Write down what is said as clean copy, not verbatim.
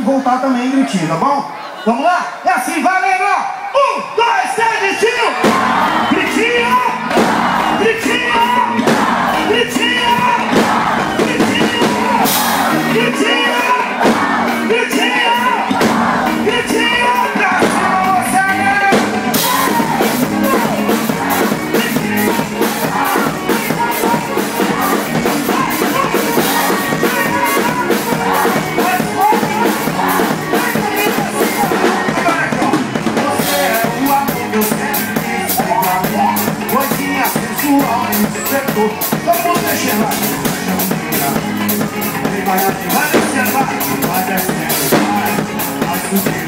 voltar também, gritinho, tá bom? Vamos lá? É assim, valendo, ó! 1, 2, 3, gritinho! Gritinho! Gritinho! Gritinho! Gritinho! Gritinho! Gritinho! Gritinho! Pra cima, moçada! Vamos deixar lá. Vai descer, vai descer.